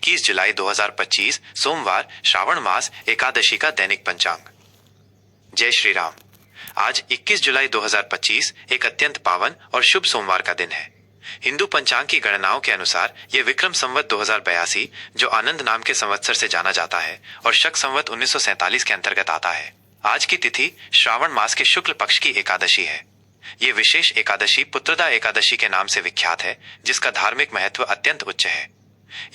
21 जुलाई 2025 सोमवार श्रावण मास एकादशी का दैनिक पंचांग। जय श्री राम। आज 21 जुलाई 2025 एक अत्यंत पावन और शुभ सोमवार का दिन है। हिंदू पंचांग की गणनाओं के अनुसार यह विक्रम संवत 2082 जो आनंद नाम के संवत्सर से जाना जाता है और शक संवत 1947 के अंतर्गत आता है। आज की तिथि श्रावण मास के शुक्ल पक्ष की एकादशी है। ये विशेष एकादशी पुत्रदा एकादशी के नाम से विख्यात है, जिसका धार्मिक महत्व अत्यंत उच्च है।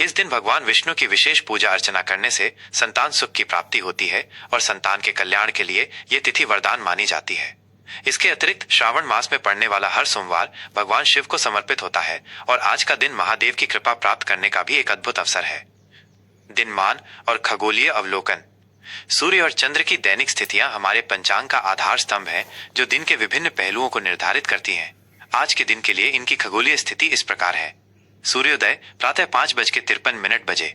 इस दिन भगवान विष्णु की विशेष पूजा अर्चना करने से संतान सुख की प्राप्ति होती है और संतान के कल्याण के लिए ये तिथि वरदान मानी जाती है। इसके अतिरिक्त श्रावण मास में पड़ने वाला हर सोमवार भगवान शिव को समर्पित होता है और आज का दिन महादेव की कृपा प्राप्त करने का भी एक अद्भुत अवसर है। दिनमान और खगोलीय अवलोकन। सूर्य और चंद्र की दैनिक स्थितियां हमारे पंचांग का आधार स्तंभ है, जो दिन के विभिन्न पहलुओं को निर्धारित करती हैं। आज के दिन के लिए इनकी खगोलीय स्थिति इस प्रकार है। सूर्योदय प्रातः 5:53 बजे।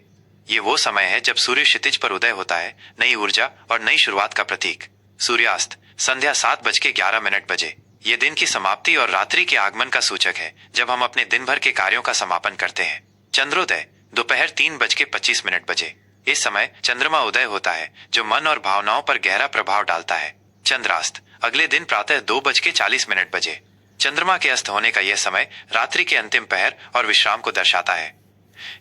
ये वो समय है जब सूर्य क्षितिज पर उदय होता है, नई ऊर्जा और नई शुरुआत का प्रतीक। सूर्यास्त संध्या 7:11 बजे। ये दिन की समाप्ति और रात्रि के आगमन का सूचक है, जब हम अपने दिन भर के कार्यों का समापन करते हैं। चंद्रोदय दोपहर 3:25 बजे। इस समय चंद्रमा उदय होता है, जो मन और भावनाओं पर गहरा प्रभाव डालता है। चंद्रास्त अगले दिन प्रातः 2:40 बजे। चंद्रमा के अस्त होने का यह समय रात्रि के अंतिम पहर और विश्राम को दर्शाता है।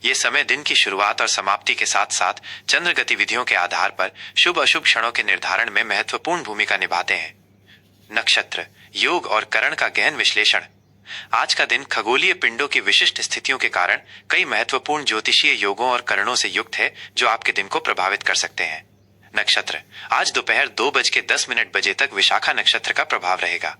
यह समय दिन की शुरुआत और समाप्ति के साथ साथ चंद्र गतिविधियों के आधार पर शुभ अशुभ क्षणों के निर्धारण में महत्वपूर्ण भूमिका निभाते हैं। नक्षत्र, योग और करण का गहन विश्लेषण। आज का दिन खगोलीय पिंडों की विशिष्ट स्थितियों के कारण कई महत्वपूर्ण ज्योतिषीय योगों और करणों से युक्त है, जो आपके दिन को प्रभावित कर सकते हैं। नक्षत्र आज दोपहर 2:10 बजे तक विशाखा नक्षत्र का प्रभाव रहेगा।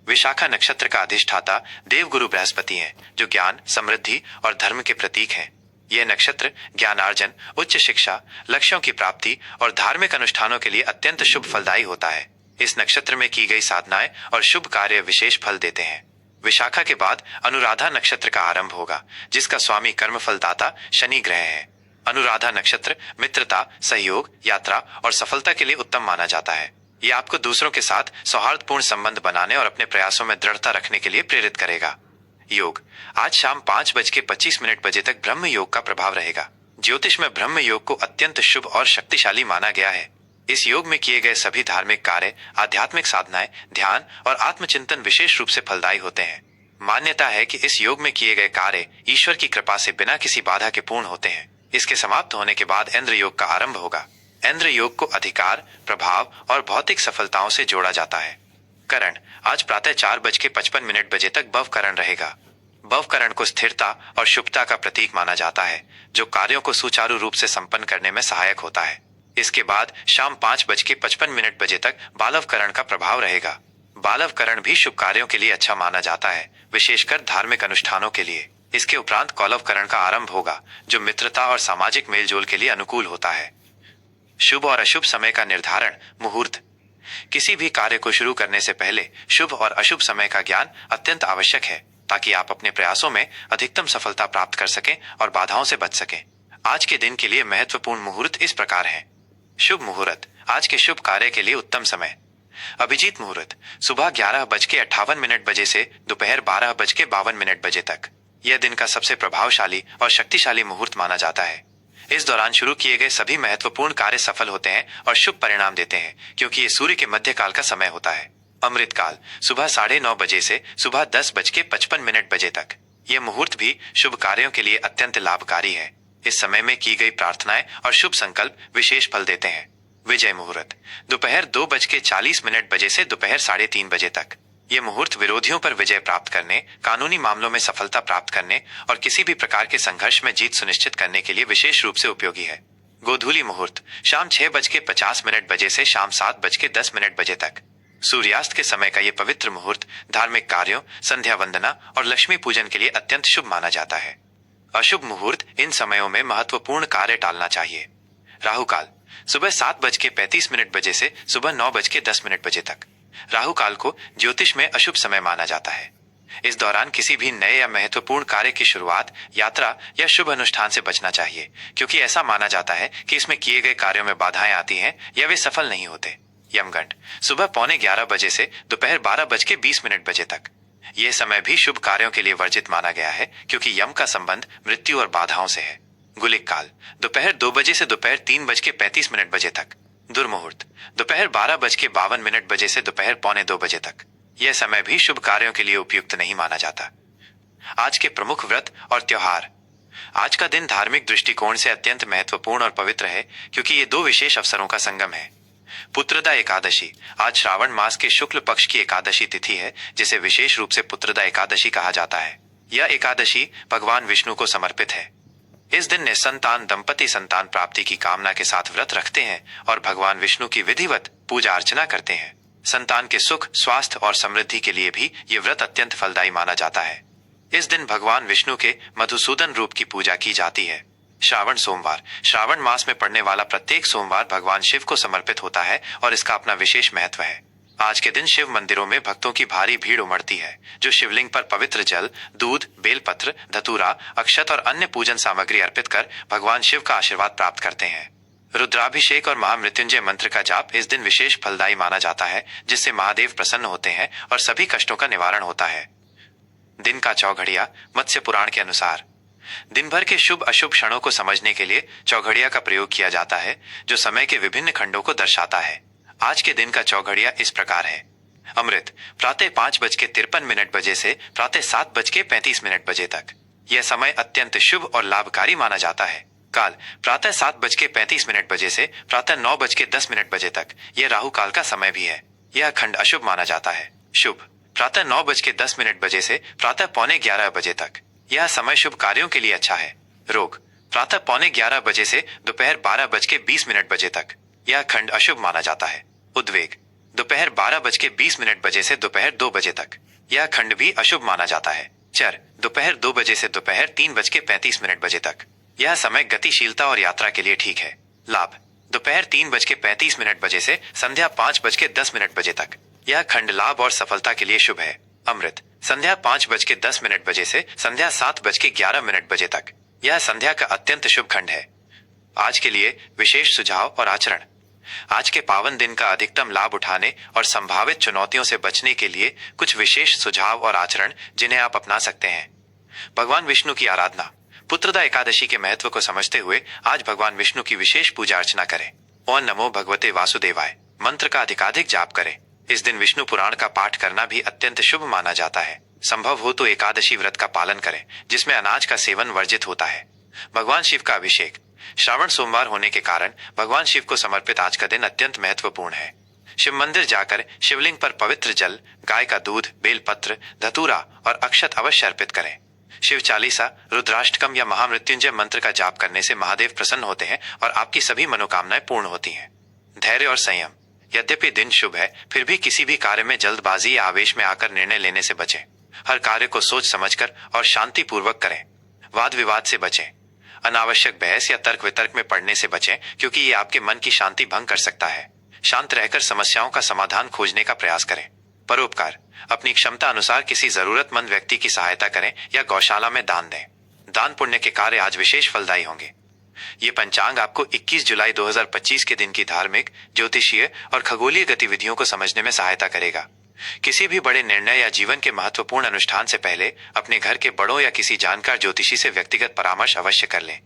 विशाखा नक्षत्र का अधिष्ठाता देवगुरु बृहस्पति हैं, जो ज्ञान, समृद्धि और धर्म के प्रतीक हैं। यह नक्षत्र ज्ञानार्जन, उच्च शिक्षा, लक्ष्यों की प्राप्ति और धार्मिक अनुष्ठानों के लिए अत्यंत शुभ फलदायी होता है। इस नक्षत्र में की गई साधनाएं और शुभ कार्य विशेष फल देते हैं। विशाखा के बाद अनुराधा नक्षत्र का आरंभ होगा, जिसका स्वामी कर्मफलदाता शनि ग्रह है। अनुराधा नक्षत्र मित्रता, सहयोग, यात्रा और सफलता के लिए उत्तम माना जाता है। यह आपको दूसरों के साथ सौहार्दपूर्ण संबंध बनाने और अपने प्रयासों में दृढ़ता रखने के लिए प्रेरित करेगा। योग आज शाम 5:25 बजे तक ब्रह्म योग का प्रभाव रहेगा। ज्योतिष में ब्रह्म योग को अत्यंत शुभ और शक्तिशाली माना गया है। इस योग में किए गए सभी धार्मिक कार्य, आध्यात्मिक साधनाएं, ध्यान और आत्मचिंतन विशेष रूप से फलदायी होते हैं। मान्यता है कि इस योग में किए गए कार्य ईश्वर की कृपा से बिना किसी बाधा के पूर्ण होते हैं। इसके समाप्त होने के बाद इंद्र योग का आरंभ होगा। इंद्र योग को अधिकार, प्रभाव और भौतिक सफलताओं से जोड़ा जाता है। करण आज प्रातः 4:55 बजे तक भव करण रहेगा। भव करण को स्थिरता और शुभता का प्रतीक माना जाता है, जो कार्यों को सुचारू रूप से संपन्न करने में सहायक होता है। इसके बाद शाम 5:55 बजे तक बालव करण का प्रभाव रहेगा। बालव करण भी शुभ कार्यों के लिए अच्छा माना जाता है, विशेषकर धार्मिक अनुष्ठानों के लिए। इसके उपरांत कौलव करण का आरंभ होगा, जो मित्रता और सामाजिक मेलजोल के लिए अनुकूल होता है। शुभ और अशुभ समय का निर्धारण। मुहूर्त किसी भी कार्य को शुरू करने से पहले शुभ और अशुभ समय का ज्ञान अत्यंत आवश्यक है, ताकि आप अपने प्रयासों में अधिकतम सफलता प्राप्त कर सकें और बाधाओं से बच सकें। आज के दिन के लिए महत्वपूर्ण मुहूर्त इस प्रकार हैं। शुभ मुहूर्त आज के शुभ कार्य के लिए उत्तम समय। अभिजीत मुहूर्त सुबह 11:58 बजे से दोपहर 12:52 बजे तक। यह दिन का सबसे प्रभावशाली और शक्तिशाली मुहूर्त माना जाता है। इस दौरान शुरू किए गए सभी महत्वपूर्ण कार्य सफल होते हैं और शुभ परिणाम देते हैं, क्योंकि ये सूर्य के मध्यकाल का समय होता है। अमृतकाल सुबह 9:30 बजे से सुबह 10:55 बजे तक। यह मुहूर्त भी शुभ कार्यों के लिए अत्यंत लाभकारी है। इस समय में की गई प्रार्थनाएं और शुभ संकल्प विशेष फल देते हैं। विजय मुहूर्त दोपहर 2:40 बजे से दोपहर 3:30 बजे तक। यह मुहूर्त विरोधियों पर विजय प्राप्त करने, कानूनी मामलों में सफलता प्राप्त करने और किसी भी प्रकार के संघर्ष में जीत सुनिश्चित करने के लिए विशेष रूप से उपयोगी है। गोधूली मुहूर्त शाम 6:50 बजे से शाम 7:10 बजे तक। सूर्यास्त के समय का यह पवित्र मुहूर्त धार्मिक कार्यों, संध्या वंदना और लक्ष्मी पूजन के लिए अत्यंत शुभ माना जाता है। अशुभ मुहूर्त इन समयों में महत्वपूर्ण कार्य टालना चाहिए। राहुकाल सुबह 7:35 बजे से सुबह 9:10 बजे तक। राहुकाल को ज्योतिष में अशुभ समय माना जाता है। इस दौरान किसी भी नए या महत्वपूर्ण कार्य की शुरुआत, यात्रा या शुभ अनुष्ठान से बचना चाहिए, क्योंकि ऐसा माना जाता है कि इसमें किए गए कार्यों में बाधाएं आती हैं या वे सफल नहीं होते। यमगंड सुबह 11:15 बजे से दोपहर 12:20 बजे तक। यह समय भी शुभ कार्यों के लिए वर्जित माना गया है, क्योंकि यम का संबंध मृत्यु और बाधाओं से है। गुलिक काल दोपहर 2 बजे से दोपहर 3:35 बजे तक। दुर्मुहूर्त दोपहर 12:52 बजे से दोपहर 1:45 बजे तक। यह समय भी शुभ कार्यों के लिए उपयुक्त नहीं माना जाता। आज के प्रमुख व्रत और त्योहार। आज का दिन धार्मिक दृष्टिकोण से अत्यंत महत्वपूर्ण और पवित्र है, क्योंकि ये दो विशेष अवसरों का संगम है। पुत्रदा एकादशी आज श्रावण मास के शुक्ल पक्ष की एकादशी तिथि है, जिसे विशेष रूप से पुत्रदा एकादशी कहा जाता है। यह एकादशी भगवान विष्णु को समर्पित है। इस दिन निसंतान दंपति संतान प्राप्ति की कामना के साथ व्रत रखते हैं और भगवान विष्णु की विधिवत पूजा अर्चना करते हैं। संतान के सुख, स्वास्थ्य और समृद्धि के लिए भी ये व्रत अत्यंत फलदायी माना जाता है। इस दिन भगवान विष्णु के मधुसूदन रूप की पूजा की जाती है। श्रावण सोमवार श्रावण मास में पड़ने वाला प्रत्येक सोमवार भगवान शिव को समर्पित होता है और इसका अपना विशेष महत्व है। आज के दिन शिव मंदिरों में भक्तों की भारी भीड़ उमड़ती है, जो शिवलिंग पर पवित्र जल, दूध, बेलपत्र, धतूरा, अक्षत और अन्य पूजन सामग्री अर्पित कर भगवान शिव का आशीर्वाद प्राप्त करते हैं। रुद्राभिषेक और महामृत्युंजय मंत्र का जाप इस दिन विशेष फलदायी माना जाता है, जिससे महादेव प्रसन्न होते हैं और सभी कष्टों का निवारण होता है। दिन का चौघड़िया मत्स्य पुराण के अनुसार दिन भर के शुभ अशुभ क्षणों को समझने के लिए चौघड़िया का प्रयोग किया जाता है, जो समय के विभिन्न खंडों को दर्शाता है। आज के दिन का चौघड़िया इस प्रकार है। अमृत प्रातः 5:53 बजे से प्रातः 7:35 बजे तक। यह समय अत्यंत शुभ और लाभकारी माना जाता है। काल प्रातः 7:35 बजे से प्रातः 9:10 बजे तक। यह राहु काल का समय भी है। यह खंड अशुभ माना जाता है। शुभ प्रातः 9:10 बजे से प्रातः 11:15 बजे तक। यह समय शुभ कार्यों के लिए अच्छा है। रोग प्रातः 11:15 बजे से दोपहर 12:20 बजे तक। यह खंड अशुभ माना जाता है। उद्वेग दोपहर 12:20 बजे से दोपहर 2 बजे तक। यह खंड भी अशुभ माना जाता है। चर दोपहर 2 बजे से दोपहर 3:35 बजे तक। यह समय गतिशीलता और यात्रा के लिए ठीक है। लाभ दोपहर 3:35 बजे से संध्या 5:10 बजे तक। यह खंड लाभ और सफलता के लिए शुभ है। अमृत संध्या 5:10 बजे से संध्या 7:11 बजे तक। यह संध्या का अत्यंत शुभ खंड है। आज के लिए विशेष सुझाव और आचरण। आज के पावन दिन का अधिकतम लाभ उठाने और संभावित चुनौतियों से बचने के लिए कुछ विशेष सुझाव और आचरण जिन्हें आप अपना सकते हैं। भगवान विष्णु की आराधना। पुत्रदा एकादशी के महत्व को समझते हुए आज भगवान विष्णु की विशेष पूजा अर्चना करें। ओम नमो भगवते वासुदेवाय मंत्र का अधिकाधिक जाप करें। इस दिन विष्णु पुराण का पाठ करना भी अत्यंत शुभ माना जाता है। संभव हो तो एकादशी व्रत का पालन करें, जिसमें अनाज का सेवन वर्जित होता है। भगवान शिव का अभिषेक। श्रावण सोमवार होने के कारण भगवान शिव को समर्पित आज का दिन अत्यंत महत्वपूर्ण है। शिव मंदिर जाकर शिवलिंग पर पवित्र जल, गाय का दूध, बेलपत्र, धतूरा और अक्षत अवश्य अर्पित करें। शिव चालीसा, रुद्राष्टकम या महामृत्युंजय मंत्र का जाप करने से महादेव प्रसन्न होते हैं और आपकी सभी मनोकामनाएं पूर्ण होती हैं। धैर्य और संयम। यद्यपि दिन शुभ है, फिर भी किसी भी कार्य में जल्दबाजी या आवेश में आकर निर्णय लेने से बचें। हर कार्य को सोच समझकर और शांति पूर्वक करें। वाद विवाद से बचें। अनावश्यक बहस या तर्क वितर्क में पड़ने से बचें, क्योंकि ये आपके मन की शांति भंग कर सकता है। शांत रहकर समस्याओं का समाधान खोजने का प्रयास करें। परोपकार। अपनी क्षमता अनुसार किसी जरूरतमंद व्यक्ति की सहायता करें या गौशाला में दान दें। दान पुण्य के कार्य आज विशेष फलदायी होंगे। ये पंचांग आपको 21 जुलाई 2025 के दिन की धार्मिक, ज्योतिषीय और खगोलीय गतिविधियों को समझने में सहायता करेगा। किसी भी बड़े निर्णय या जीवन के महत्वपूर्ण अनुष्ठान से पहले अपने घर के बड़ों या किसी जानकार ज्योतिषी से व्यक्तिगत परामर्श अवश्य कर लें।